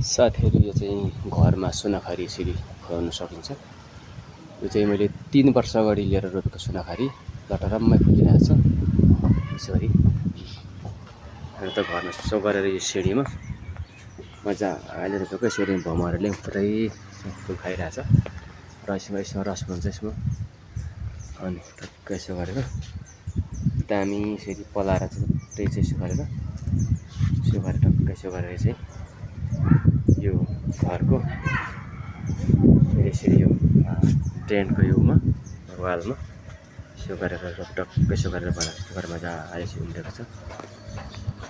साथीहरु यो चाहिँ घरमा सुनाखरी यसरी फलाउन सकिन्छ। यो चाहिँ मैले 3 वर्ष अगाडि लिएर रोपेको सुनाखरी लटरम्मै फुलिरहेछ यसरी। अनि त घरमा सो गरेर यो सिडीमा मजाले रोपेको यसरी भमराले पुरै फुल खाइरहेछ र यसमा रस हुन्छ यसमा। अनि टक्कै यसो गरेर दामी यसरी पलाएर चाहिँ त्यही चाहिँ यसो गरेर टक्कै यसो गरेर चाहिँ यो घरको यसरी यो टेन्टको युमा वालमा यसो गरेर टक्कै यसो गरेर बनाएको छ। घर मजाले चाहिँ उम्रेको छ।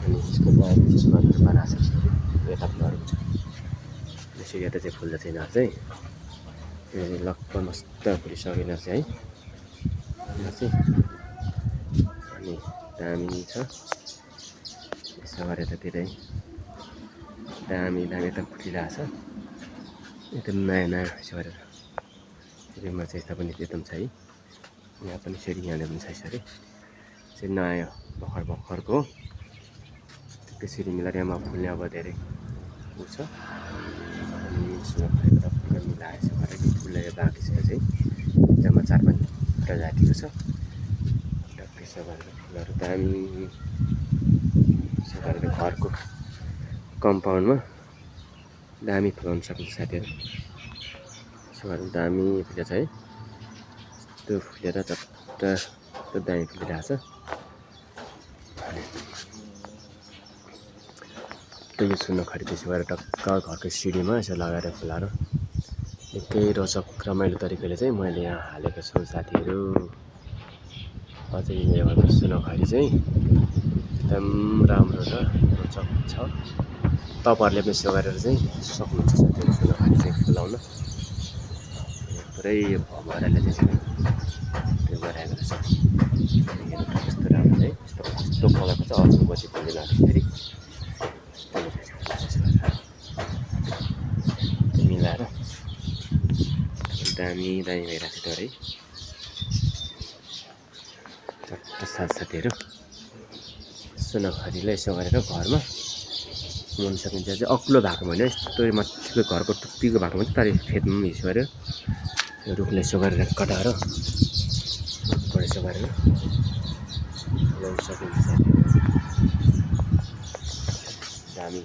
अनि यसको बाहिर यसो गरेर बनाएको छ यता फुलहरू हुन्छ यसरी यता चाहिँ फुल्दा चाहिँ यिनीहरू चाहिँ यो चाहिँ लक्क मस्त फुलिसकेन चाहिँ है चाहिँ। अनि दामी छ यसो गरेर धेरै दामी त फुलिरहेछ एकदम नयाँ यसो गरेर। यसमा चाहिँ यता पनि एकदम छ है, यहाँ पनि फेरि यहाँनिर पनि छ यसरी चाहिँ नयाँ भर्खरको त्यसरी मिलाएर यहाँ फुल्ने अब धेरै उ छ। अनि यसमा मिलाएर यसो गरेर फुलेर बाँकी छ चाहिँ जम्मा 4-5 प्रजातिको छ। टक्कै यसो गरेर फुलहरू दामी यसो गरेर घरको कम्पाउन्डमा दामी फुलाउन सकिन्छ साथीहरु। यसो गरेर दामी फुलेछ है, यस्तो फुलेर चट्ट दामी फुलिरहेछ। यो सुनाखरी त्यसो गरेर टक्क घरको सिडीमा यसो लगाएर फुलाएर निकै रोचक रमाइलो तरिकाले चाहिँ मैले यहाँ हालेको छु साथीहरु। अझै मेरो घरको सुनाखरी चाहिँ एकदम राम्रो र रोचक छ। तपाईहरुले पनि यसो गरेर चाहिँ सक्नुहुन्छ साथीहरु सुनाखरी चाहिँ फुलाउन। पुरै यो भमराले चाहिँ त्यो गराएको छ। हेर्नु कस्तो राम्रो है, यस्तो कलरको छ अर्को पछि फुल्दैन फेरि मिलाएर दामी भइरहेको थियो है चट्ट साथीहरु। सुनाखरीलाई यसो गरेर घरमा मन सकिन्छ चाहिँ अग्लो भएको भने यस्तो मच्चिको घरको टुप्पीको भएको भने तर खेतमा पनि यसो गरेर रुखले यसो गरेर कटाएर यसो गरेर ल्याउन सकिन्छ साथीहरु। दामी